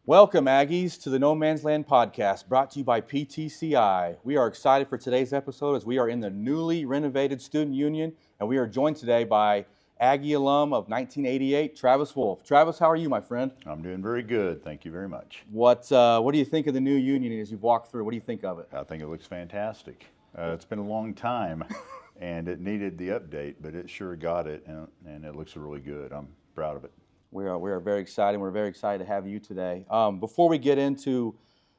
Welcome, Aggies, to the No Man's Land podcast, brought to you by PTCI. We are excited for today's episode as we are in the newly renovated Student Union, and we are joined today by Aggie alum of 1988, Travis Wolf. Travis, how are you, my friend? I'm doing very good. Thank you very much. What do you think of the new union as you've walked through? What do you think of it? I think it looks fantastic. It's been a long time, and it needed the update, but it sure got it, and it looks really good. I'm proud of it. We are very excited. We're very excited to have you today. Before we get into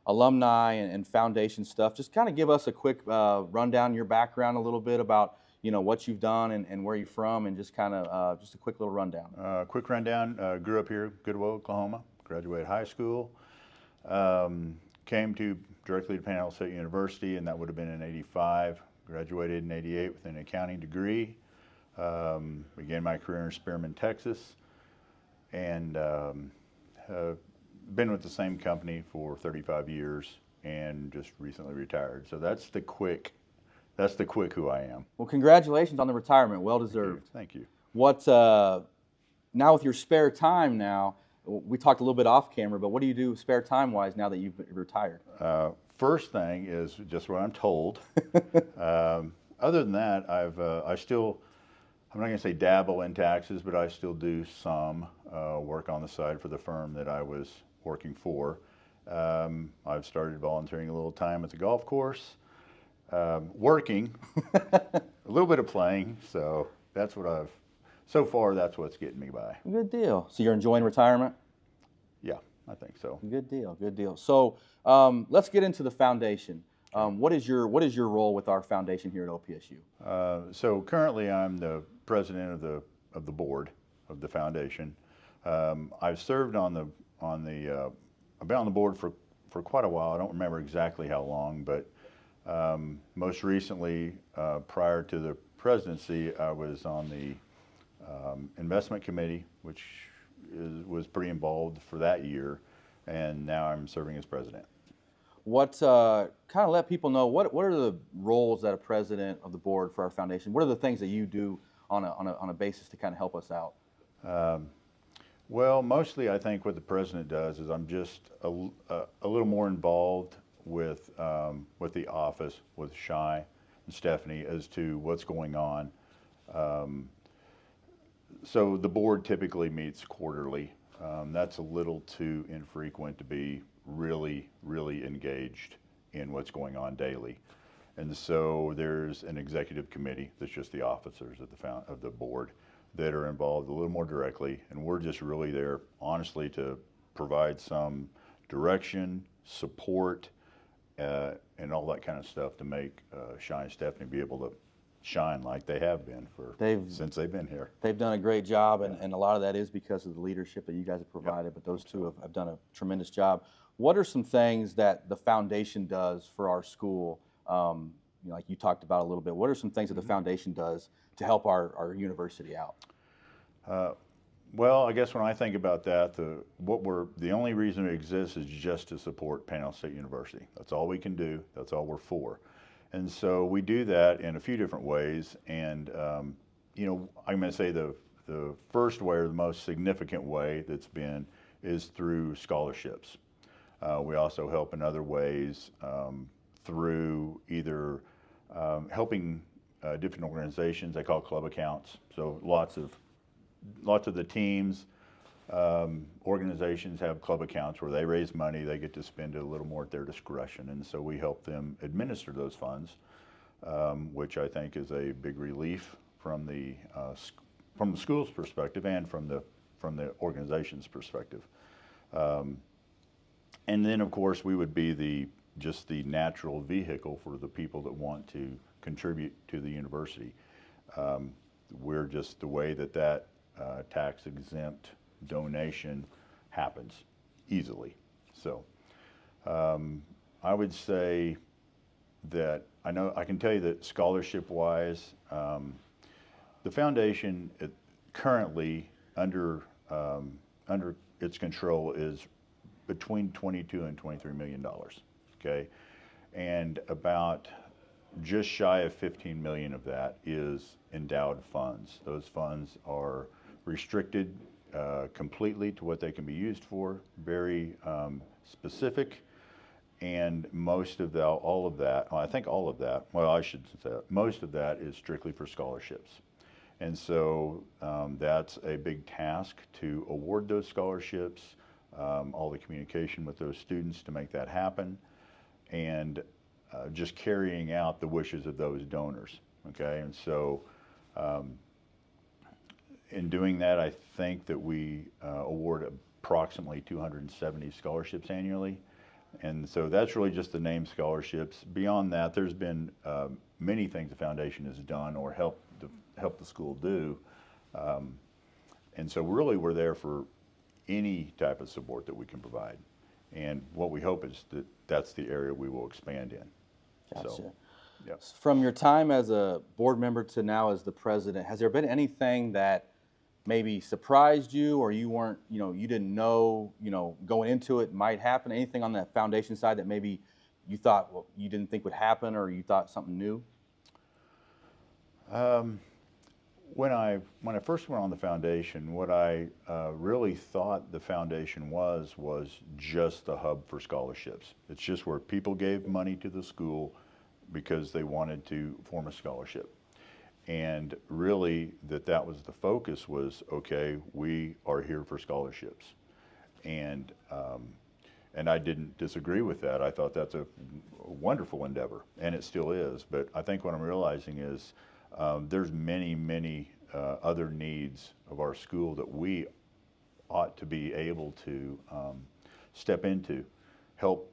alumni and foundation stuff, just kind of give us a quick rundown of your background, a little bit about what you've done and where you're from, and just kind of just a quick little rundown. Quick rundown. Grew up here, Goodwill, Oklahoma. Graduated high school. Came directly to Panhandle State University, and that would have been in '85. Graduated in '88 with an accounting degree. Began my career in Spearman, Texas. And been with the same company for 35 years and just recently retired. So that's the quick who I am. Well, congratulations on the retirement. Well deserved. Thank you. What now with your spare time now? We talked a little bit off camera, but what do you do spare time wise now that you've retired? First thing is just what I'm told. Other than that, I'm not going to say dabble in taxes, but I still do some work on the side for the firm that I was working for. I've started volunteering a little time at the golf course, working, a little bit of playing. So that's what's getting me by. Good deal. So you're enjoying retirement? Yeah, I think so. Good deal. Good deal. So let's get into the foundation. What is your role with our foundation here at OPSU? So currently, I'm the president of the board of the foundation. I've served I've been on the board for quite a while. I don't remember exactly how long, but most recently, prior to the presidency, I was on the investment committee, which was pretty involved for that year, and now I'm serving as president. What kind of let people know what are the roles that a president of the board for our foundation? What are the things that you do on a basis to kind of help us out? Well, mostly I think what the president does is I'm just a little more involved with the office, with Shai and Stephanie as to what's going on. So the board typically meets quarterly. That's a little too infrequent to be really engaged in what's going on daily. And so there's an executive committee that's just the officers of the board that are involved a little more directly, and we're just really there, honestly, to provide some direction, support, and all that kind of stuff to make Shai and Stephanie be able to shine like they have been since they've been here. They've done a great job, and a lot of that is because of the leadership that you guys have provided, Yep. but those two have done a tremendous job. What are some things that the foundation does for our school? Like you talked about a little bit, what are some things that the foundation does to help our university out? Well, I guess when I think about that, the only reason it exists is just to support Panhandle State University. That's all we can do. That's all we're for. And so we do that in a few different ways. And, I'm going to say the first way, or the most significant way is through scholarships. We also help in other ways through either helping different organizations. They call club accounts. So lots of the teams, organizations have club accounts where they raise money. They get to spend it a little more at their discretion, and so we help them administer those funds, which I think is a big relief from the school's perspective and from the organization's perspective. And then, of course, we would be just the natural vehicle for the people that want to contribute to the university. We're just the way that tax-exempt donation happens easily. So I would say that I can tell you that scholarship-wise, the foundation currently under its control is between $22 and $23 million. Okay, and about just shy of 15 million of that is endowed funds. Those funds are restricted completely to what they can be used for, very specific, and most of that, all of that, well, I think all of that, well, I should say most of that is strictly for scholarships. And so that's a big task to award those scholarships, all the communication with those students to make that happen, and just carrying out the wishes of those donors, okay? And so in doing that, I think that we award approximately 270 scholarships annually. And so that's really just the name scholarships. Beyond that, there's been many things the foundation has done or helped the school do. And so really we're there for any type of support that we can provide. And what we hope is that that's the area we will expand in. Gotcha. So, yep. From your time as a board member to now as the president, has there been anything that maybe surprised you, or you weren't, you didn't know, going into it might happen? Anything on that foundation side that maybe you thought, well, you didn't think would happen, or you thought something new? When I first went on the foundation, what I really thought the foundation was just the hub for scholarships. It's just where people gave money to the school because they wanted to form a scholarship. And really that was the focus was, okay, we are here for scholarships. And I didn't disagree with that. I thought that's a wonderful endeavor, and it still is. But I think what I'm realizing is there's many other needs of our school that we ought to be able to step into, help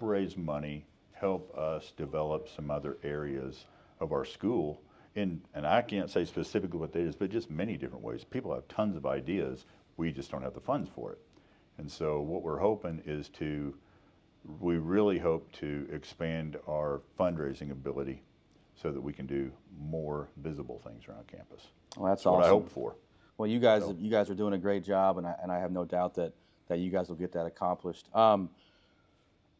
raise money, help us develop some other areas of our school. And I can't say specifically what that is, but just many different ways. People have tons of ideas. We just don't have the funds for it. And so what we're hoping is we really hope to expand our fundraising ability so that we can do more visible things around campus. Well, that's what awesome. I hope for. Well, you guys are doing a great job, and I have no doubt that you guys will get that accomplished.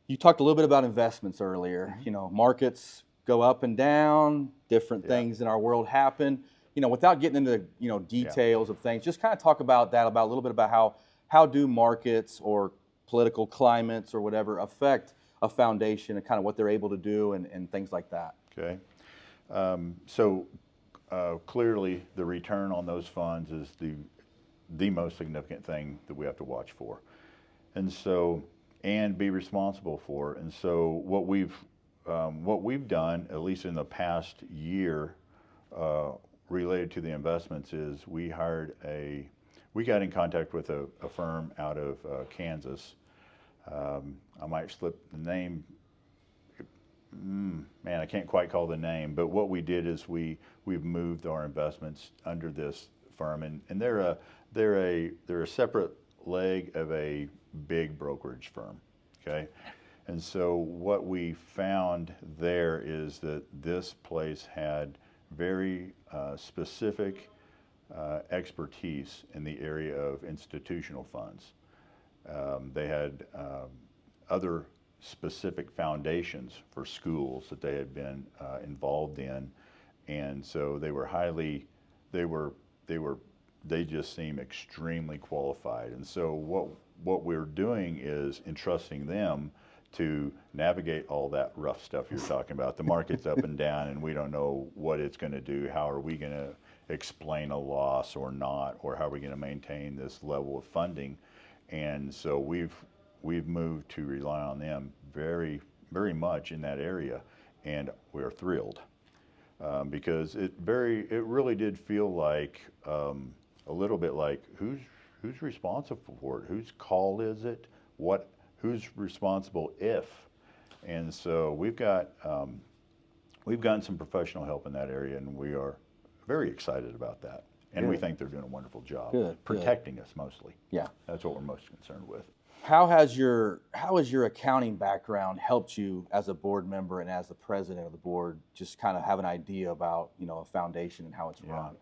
You talked a little bit about investments earlier. Mm-hmm. Markets go up and down, different things in our world happen. Without getting into details of things, just kind of talk about that, about a little bit about how do markets or political climates or whatever affect a foundation and kind of what they're able to do and things like that. Okay. So clearly the return on those funds is the most significant thing that we have to watch for. And be responsible for. And so what we've done, at least in the past year, related to the investments, is we got in contact with a firm out of Kansas. I might slip the name. Man, I can't quite call the name. But what we did is we've moved our investments under this firm, and they're a separate leg of a big brokerage firm, okay? And so what we found there is that this place had very specific expertise in the area of institutional funds. They had other specific foundations for schools that they had been involved in, and so they just seem extremely qualified. And so what we're doing is entrusting them to navigate all that rough stuff you're talking about. The market's up and down, and we don't know what it's going to do. How are we going to explain a loss or not, or how are we going to maintain this level of funding? And so we've moved to rely on them very, very much in that area, and we're thrilled because it really did feel like a little bit like who's responsible for it? Whose call is it? Who's responsible if? And so we've gotten some professional help in that area, and we are very excited about that. And Good. We think they're doing a wonderful job protecting us mostly. Yeah, that's what we're most concerned with. How has your accounting background helped you as a board member and as the president of the board? Just kind of have an idea about a foundation and how it's run.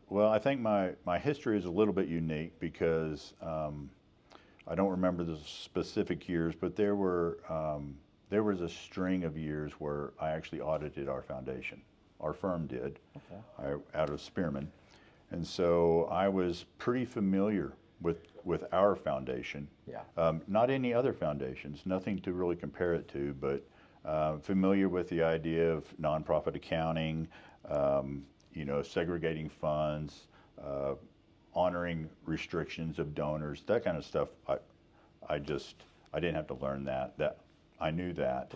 Well, I think my history is a little bit unique because I don't remember the specific years, but there was a string of years where I actually audited our foundation. our firm did, Okay. out of Spearman. And so I was pretty familiar with our foundation. Yeah. Not any other foundations, nothing to really compare it to, but familiar with the idea of nonprofit accounting, segregating funds, honoring restrictions of donors, that kind of stuff. I didn't have to learn that. That I knew that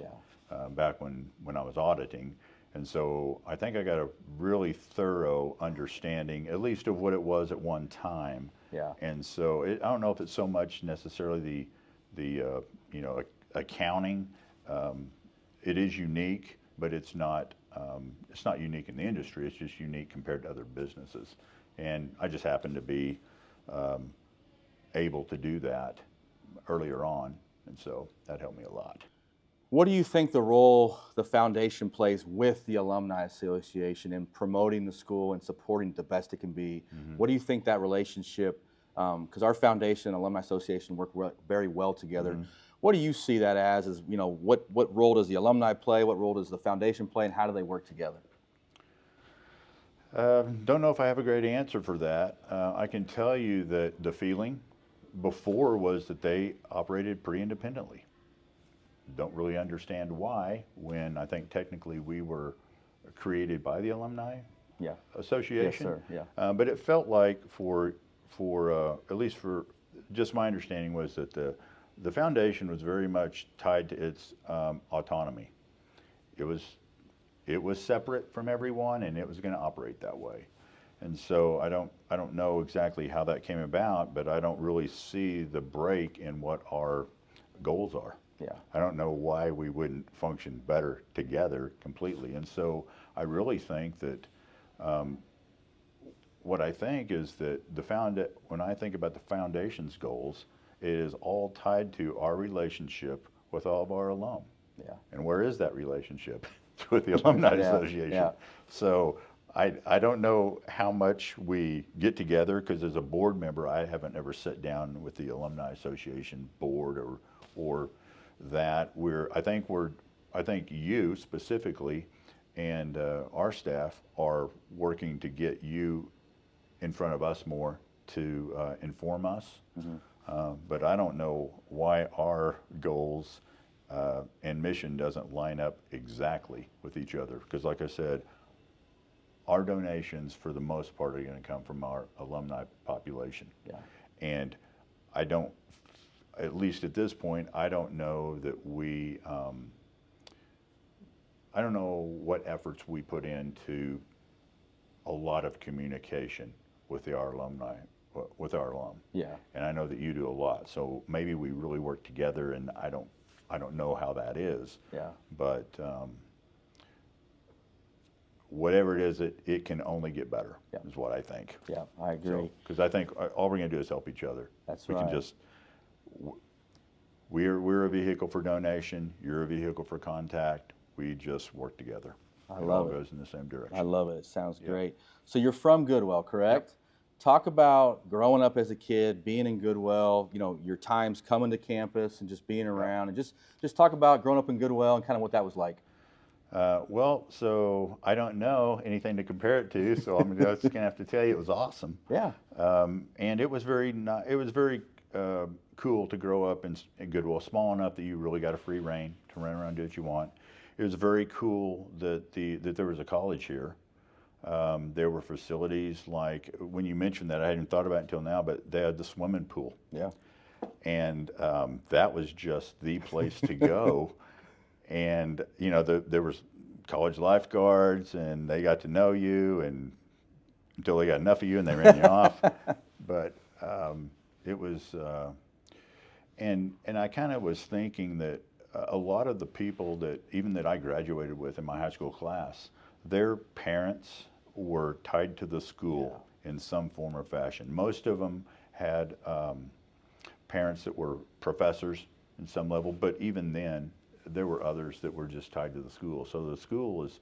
back when I was auditing. And so I think I got a really thorough understanding, at least of what it was at one time. Yeah. And so I don't know if it's so much necessarily the accounting. It is unique, but it's not unique in the industry. It's just unique compared to other businesses. And I just happened to be able to do that earlier on, and so that helped me a lot. What do you think the role the foundation plays with the Alumni Association in promoting the school and supporting it the best it can be? Mm-hmm. What do you think that relationship, because our foundation and Alumni Association work very well together. Mm-hmm. What do you see that as, what role does the alumni play, what role does the foundation play, and how do they work together? Don't know if I have a great answer for that. I can tell you that the feeling before was that they operated pretty independently. Don't really understand why, when I think technically we were created by the Alumni Association. Yes, sir. Yeah. But it felt like for at least for just my understanding was that the foundation was very much tied to its autonomy. It was separate from everyone, and it was going to operate that way. And so I don't know exactly how that came about, but I don't really see the break in what our goals are. Yeah. I don't know why we wouldn't function better together completely. And so I really think that what I think is that when I think about the foundation's goals, it is all tied to our relationship with all of our alum. Yeah. And where is that relationship? It's with the Alumni Association. Yeah. So I don't know how much we get together, because as a board member, I haven't ever sat down with the Alumni Association board or that. I think you specifically and our staff are working to get you in front of us more to inform us. Mm-hmm. But I don't know why our goals and mission doesn't line up exactly with each other. Because like I said, our donations for the most part are going to come from our alumni population. Yeah. And I don't, at least at this point, I don't know that I don't know what efforts we put into a lot of communication with our alum. Yeah. And I know that you do a lot. So maybe we really work together, and I don't know how that is. Yeah. But whatever it is, it can only get better, is what I think. Yeah, I agree. Because I think all we're going to do is help each other. That's we right. Can just, we're a vehicle for donation, you're a vehicle for contact, we just work together. It all love it. goes in the same direction. I love it. It sounds great. So you're from Goodwell, correct? Yep. Talk about growing up as a kid, being in Goodwell, your times coming to campus and just being around, and just talk about growing up in Goodwell and kind of what that was like. Well, so I don't know anything to compare it to, so I'm just going to have to tell you it was awesome. Yeah. And it was very cool to grow up in Goodwell, small enough that you really got a free reign to run around and do what you want. It was very cool that there was a college here. There were facilities like, when you mentioned that, I hadn't thought about it until now, but they had the swimming pool. Yeah. And that was just the place to go. And, there was college lifeguards, and they got to know you, and until they got enough of you and they ran you off. But it was, and I kind of was thinking that a lot of the people that I graduated with in my high school class, their parents were tied to the school in some form or fashion. Most of them had parents that were professors in some level, but even then, there were others that were just tied to the school. So the school has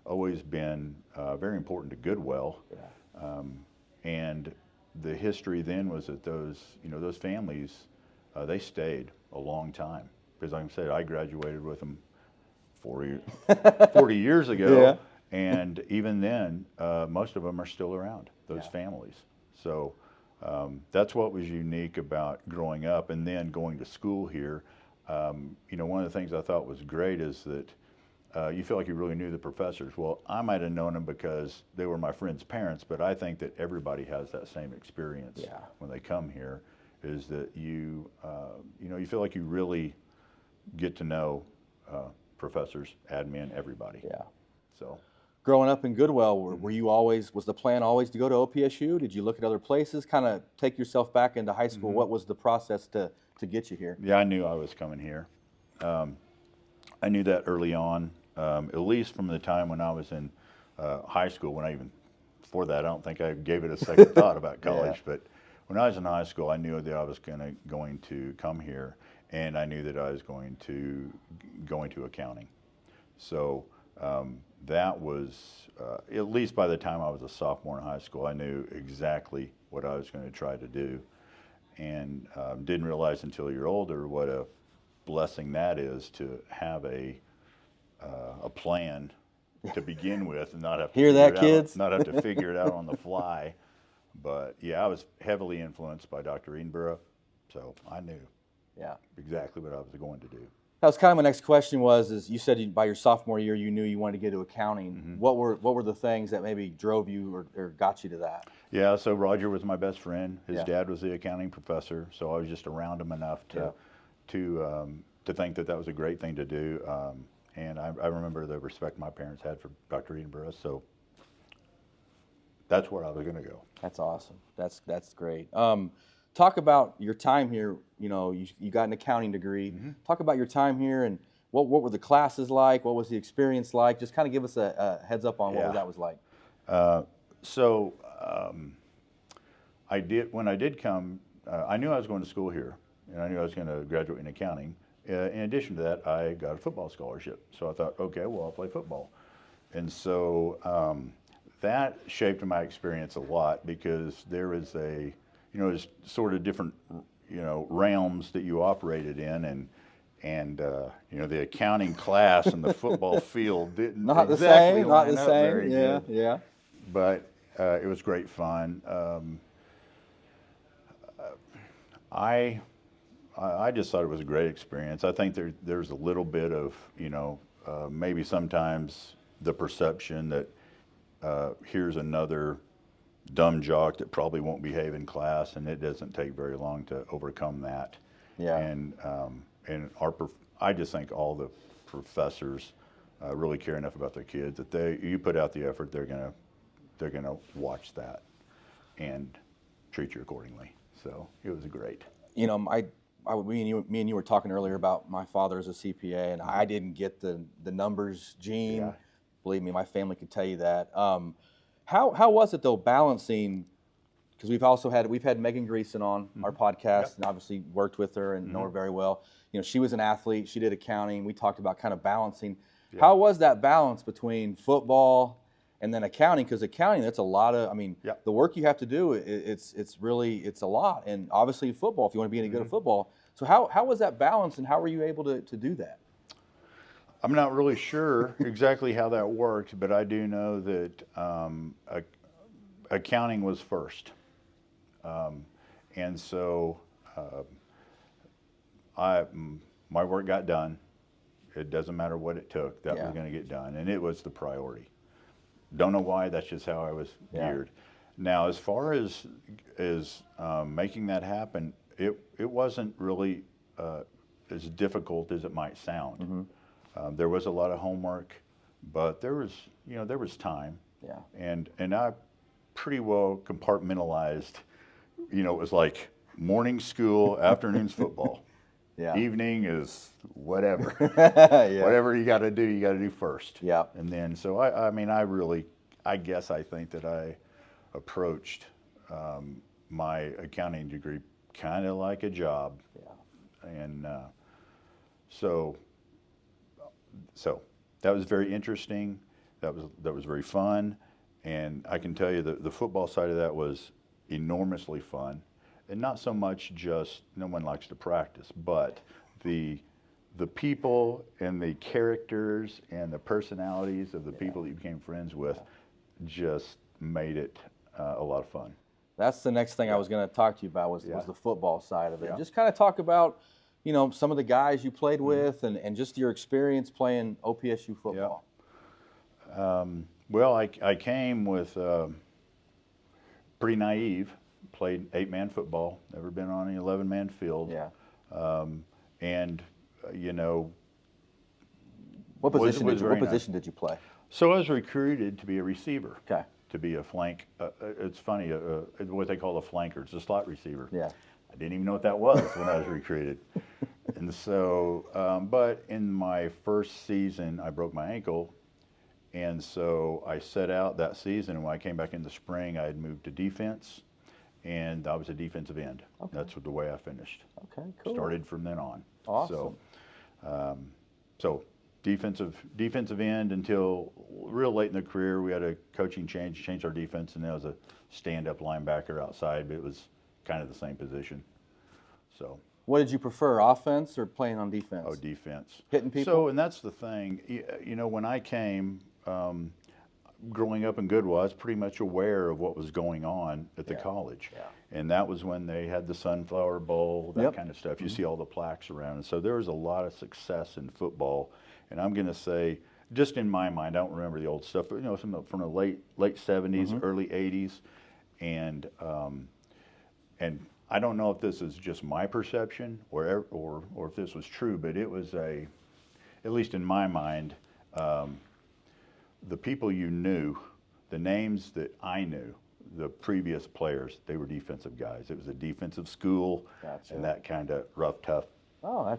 always been very important to Goodwell. Yeah. And the history then was that those families, they stayed a long time. Because like I said, I graduated with them 40 years ago. And even then, most of them are still around, those Yeah. families. So that's what was unique about growing up and then going to school here. You know, one of the things I thought was great is that you feel like you really knew the professors. Well, I might have known them because they were my friends' parents, but I think that everybody has that same experience Yeah. when they come here, is that you know, you feel like you really get to know professors, admin, everybody. Yeah. So. Growing up in Goodwell, were you always, was the plan always to go to OPSU? Did you look at other places? Kind of take yourself back into high school. What was the process to get you here? Yeah, I knew I was coming here. I knew that early on, at least from the time when I was in high school. When I even, before that, I don't think I gave it a second thought about college. Yeah. But when I was in high school, I knew that I was going to come here, and I knew that I was going to accounting. So that was, at least by the time I was a sophomore in high school, I knew exactly what I was going to try to do, and didn't realize until you're older what a blessing that is to have a plan to begin with and not have to Hear figure that, it kids? not have to figure it out on the fly. But yeah, I was heavily influenced by Dr. Edinburgh, so I knew Yeah. exactly what I was going to do. That was kind of my next question is you said by your sophomore year you knew you wanted to get into accounting. What were the things that maybe drove you or got you to that? Yeah, so Roger was my best friend. His Yeah. dad was the accounting professor, so I was just around him enough to think that that was a great thing to do. And I remember the respect my parents had for Dr. Edinburgh, so that's where I was going to go. That's awesome. That's great. Talk about your time here. You know, you got an accounting degree. Talk about your time here and what were the classes like? What was the experience like? Just kind of give us a heads up on Yeah. what that was like. So when I did come, I knew I was going to school here, and I knew I was going to graduate in accounting. In addition to that, I got a football scholarship. So I thought, okay, well, I'll play football. And so that shaped my experience a lot, because there was there's sort of different, realms that you operated in, and the accounting class and the football field didn't Not exactly the same. Not line the up same. very Yeah. good. Yeah. But it was great fun. I just thought it was a great experience. I think there's a little bit of, maybe sometimes the perception that here's another dumb jock that probably won't behave in class, and it doesn't take very long to overcome that. Yeah. And I just think all the professors really care enough about their kids that you put out the effort, they're gonna watch that and treat you accordingly. So it was great. You know, me and you were talking earlier about my father as a CPA, and I didn't get the numbers gene. Yeah. Believe me, my family could tell you that. How was it though, balancing? Because we've had Megan Greason on our podcast, and obviously worked with her and know her very well. You know, she was an athlete. She did accounting. We talked about kind of balancing. Yeah. How was that balance between football and then accounting? Because accounting, that's a lot of. The work you have to do. It's a lot. And obviously football, if you want to be any good at football. So how was that balance, and how were you able to do that? I'm not really sure exactly how that worked, but I do know that accounting was first. And so my work got done. It doesn't matter what it took, that was going to get done. And it was the priority. Don't know why, that's just how I was geared. Now, as far as making that happen, it wasn't really as difficult as it might sound. There was a lot of homework, but there was time. Yeah. And I pretty well compartmentalized. It was like morning school, afternoon's football. Yeah. Evening is whatever. Yeah. Whatever you got to do first. Yeah. And then, so I guess I think that I approached my accounting degree kind of like a job. Yeah. And so that was very interesting. That was very fun. And I can tell you that the football side of that was enormously fun. And not so much just, no one likes to practice, but the the people and the characters and the personalities of the people that you became friends with just made it a lot of fun. That's the next thing I was going to talk to you about was the football side of it. Yeah. Just kind of talk about, some of the guys you played with and just your experience playing OPSU football. Well, I came with pretty naive, played 8-man football, never been on an 11-man field. Yeah. And, What position did you play? So I was recruited to be a receiver. Okay. To be a flank. It's funny, what they call a flanker. It's a slot receiver. Yeah. I didn't even know what that was when I was recruited. And so, but in my first season, I broke my ankle. And so I set out that season, and when I came back in the spring, I had moved to defense, and I was a defensive end. Okay. That's the way I finished. Okay, cool. Started from then on. Awesome. So defensive end until real late in the career. We had a coaching change, changed our defense, and that was a stand-up linebacker outside, but it was kind of the same position. So. What did you prefer, offense or playing on defense? Oh, defense. Hitting people? So, and that's the thing. When I came, growing up in Goodwill, I was pretty much aware of what was going on at the college. Yeah. And that was when they had the Sunflower Bowl, that kind of stuff. You see all the plaques around. And so there was a lot of success in football. And I'm going to say, just in my mind, I don't remember the old stuff, but from the late 70s, early 80s, and I don't know if this is just my perception or if this was true, but it was at least in my mind, the people you knew, the names that I knew, the previous players, they were defensive guys. It was a defensive school. Gotcha. And that kind of rough, tough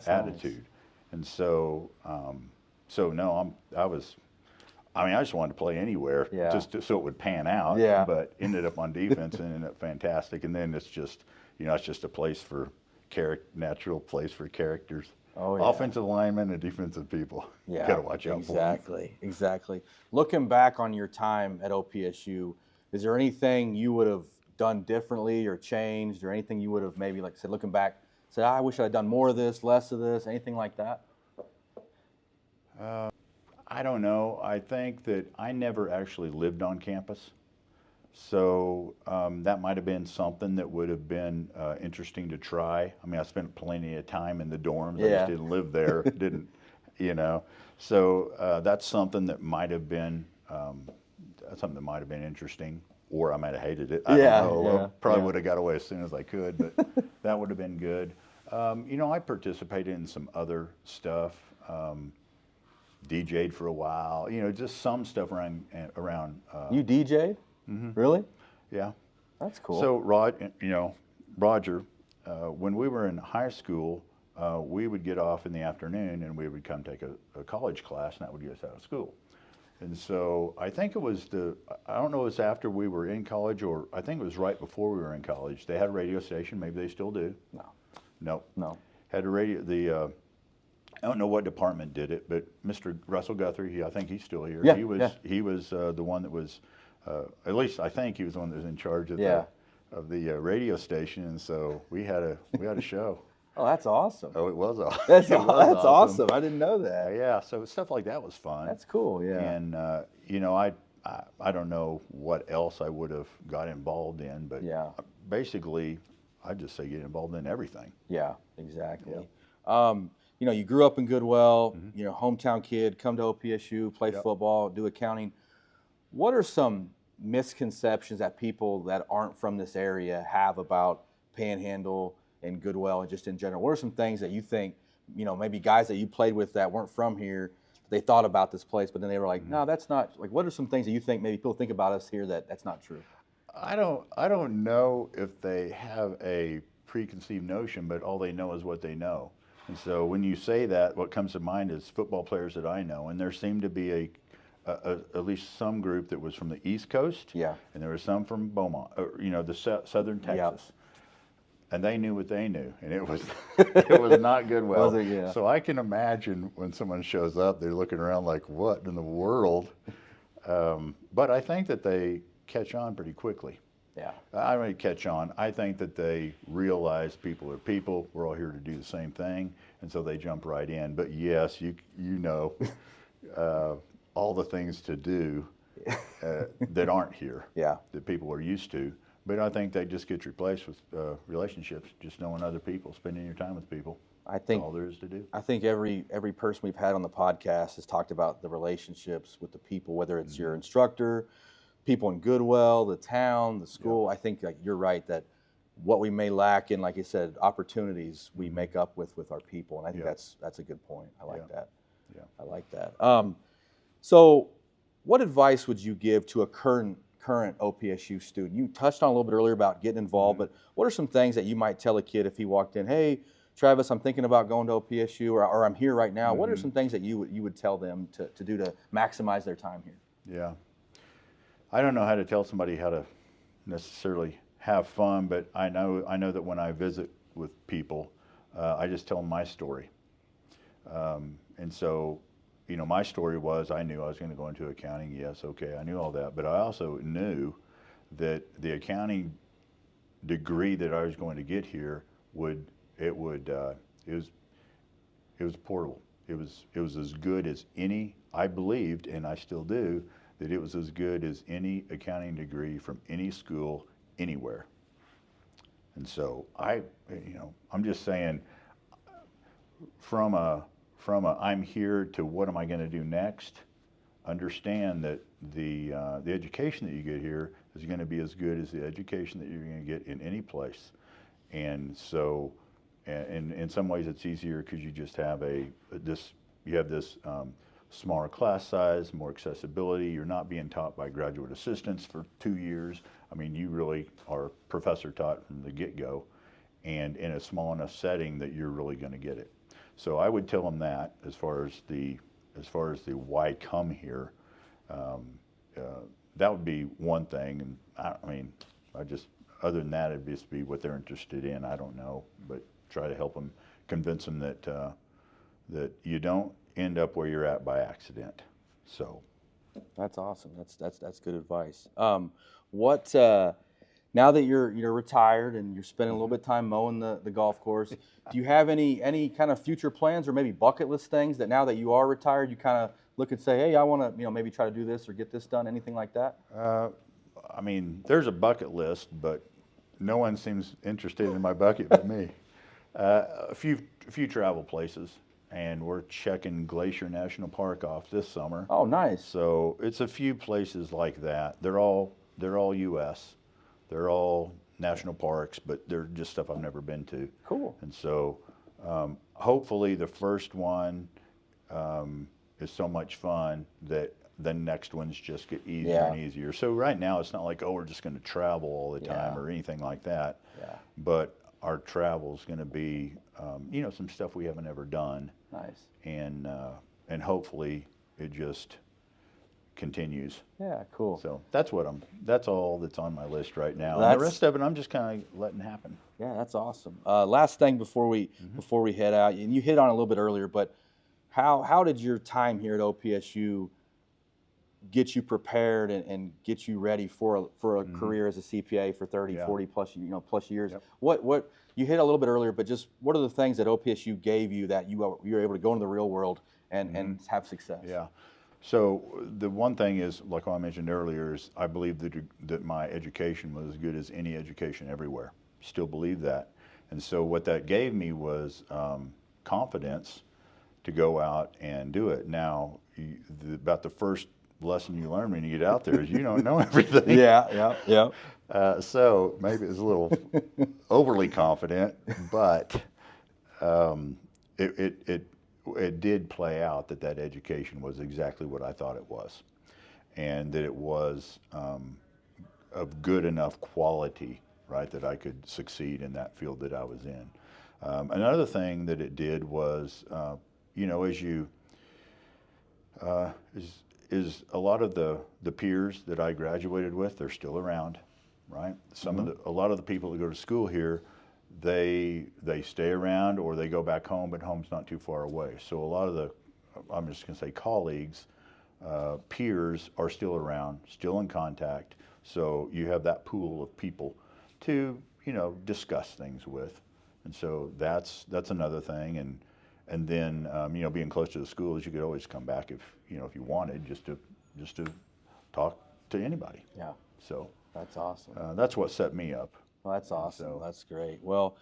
attitude. Nice. And so, I just wanted to play anywhere, just so it would pan out. Yeah. But ended up on defense and ended up fantastic. And then it's just, it's just a place for natural place for characters. Oh, yeah. Offensive linemen and defensive people. Yeah, You got to watch out for them. Exactly. Looking back on your time at OPSU, is there anything you would have done differently or changed, or anything you would have maybe, like said, looking back, said, I wish I had done more of this, less of this, anything like that? I don't know. I think that I never actually lived on campus. So that might have been something that would have been interesting to try. I mean, I spent plenty of time in the dorms. I just didn't live there, So that's something that might have been interesting, or I might have hated it. I don't know. Probably would have got away as soon as I could, but that would have been good. I participated in some other stuff. DJ'd for a while. Just some stuff around. You DJ'd? Mm-hmm. Really? Yeah. That's cool. So Roger, when we were in high school, we would get off in the afternoon and we would come take a college class, and that would get us out of school. And so I think it was I don't know if it was after we were in college, or I think it was right before we were in college. They had a radio station. Maybe they still do. No. Had a radio. I don't know what department did it, but Mr. Russell Guthrie, I think he's still here. Yeah, he was the one that was, at least I think he was the one that was in charge of the radio station, and so we had a show. Oh, that's awesome. Oh, it was awesome. That's awesome. I didn't know that. Yeah, so stuff like that was fun. That's cool. Yeah. And I don't know what else I would have got involved in, but basically, I'd just say get involved in everything. Yeah, exactly. Yeah. You grew up in Goodwill, hometown kid, come to OPSU, play football, do accounting. What are some misconceptions that people that aren't from this area have about Panhandle and Goodwill and just in general? What are some things that you think, maybe guys that you played with that weren't from here, they thought about this place, but then they were like, no, that's not, like, what are some things that you think maybe people think about us here that's not true? I don't know if they have a preconceived notion, but all they know is what they know. And so when you say that, what comes to mind is football players that I know, and there seemed to be at least some group that was from the East Coast, and there was some from Beaumont, southern Texas, and they knew what they knew, and it was not Goodwill. Was it? Yeah. So I can imagine when someone shows up, they're looking around like, what in the world? But I think that they catch on pretty quickly. Yeah. I don't really catch on. I think that they realize people are people. We're all here to do the same thing. and so they jump right in. But yes, you know, all the things to do that aren't here, Yeah. that people are used to. But I think that just gets replaced with relationships, just knowing other people, spending your time with people. I think That's all there is to do. I think every person we've had on the podcast has talked about the relationships with the people, whether it's your instructor, people in Goodwell, the town, the school. I think like you're right that what we may lack in, like you said, opportunities, we make up with our people, and I think that's a good point. I like that. Yeah. I like that. So, what advice would you give to a current OPSU student? You touched on a little bit earlier about getting involved, but what are some things that you might tell a kid if he walked in? Hey, Travis, I'm thinking about going to OPSU, or I'm here right now. What are some things that you would tell them to do to maximize their time here? Yeah. I don't know how to tell somebody how to necessarily have fun, but I know that when I visit with people, I just tell them my story. And so, you know, my story was I knew I was going to go into accounting. Yes, okay, I knew all that, but I also knew that the accounting degree that I was going to get here it was portable. It was as good as any. I believed, and I still do, that it was as good as any accounting degree from any school anywhere. And so I'm just saying, from a I'm here to what am I going to do next, understand that the education that you get here is going to be as good as the education that you're going to get in any place. And so, and in some ways it's easier because you just have this smaller class size, more accessibility. You're not being taught by graduate assistants for 2 years. I mean, you really are professor taught from the get-go, and in a small enough setting that you're really going to get it. So I would tell them that as far as the why come here, that would be one thing. And I mean, other than that, it'd just be what they're interested in. I don't know, but try to help them, convince them that you don't end up where you're at by accident. So that's awesome. That's good advice. Now that you're retired and you're spending a little bit of time mowing the golf course, do you have any kind of future plans or maybe bucket list things that now that you are retired, you kind of look and say, hey, I want to maybe try to do this or get this done, anything like that? I mean, there's a bucket list, but no one seems interested in my bucket but me. A few travel places, and we're checking Glacier National Park off this summer. Oh, nice. So it's a few places like that. They're all U.S. They're all national parks, but they're just stuff I've never been to. Cool. And so hopefully the first one is so much fun that the next ones just get easier and easier. So right now it's not like, oh, we're just going to travel all the time or anything like that. Yeah. But our travel is going to be, some stuff we haven't ever done. Nice. And hopefully it just continues. Yeah, cool. So that's all that's on my list right now. And the rest of it, I'm just kind of letting happen. Yeah, that's awesome. Last thing before we head out, and you hit on it a little bit earlier, but how did your time here at OPSU get you prepared and get you ready for a career as a CPA for 30, 40 plus years? Yep. What you hit a little bit earlier, but just what are the things that OPSU gave you that you were able to go into the real world and have success? Yeah. So the one thing is, like I mentioned earlier, is I believe that my education was as good as any education everywhere. Still believe that. And so what that gave me was confidence to go out and do it. Now, about the first lesson you learn when you get out there is you don't know everything. Yeah. So maybe it was a little overly confident, but it did play out that education was exactly what I thought it was, and that it was of good enough quality, right, that I could succeed in that field that I was in. Another thing that it did was, is a lot of the peers that I graduated with, they're still around, right? A lot of the people that go to school here, they stay around or they go back home, but home's not too far away. So a lot of I'm just going to say colleagues, peers are still around, still in contact. So you have that pool of people to, discuss things with. And so that's another thing. And then, being close to the schools, you could always come back if you wanted, just to talk to anybody. Yeah. So That's awesome. that's what set me up. Well, that's awesome. So- That's great. Well,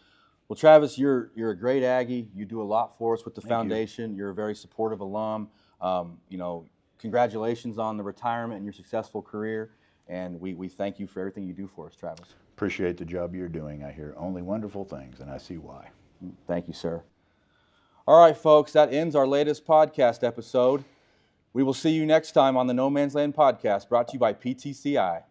Travis, you're a great Aggie. You do a lot for us with the Thank you. foundation. You're a very supportive alum. Congratulations on the retirement and your successful career. And we thank you for everything you do for us, Travis. Appreciate the job you're doing. I hear only wonderful things, and I see why. Thank you, sir. All right, folks, that ends our latest podcast episode. We will see you next time on the No Man's Land podcast, brought to you by PTCI.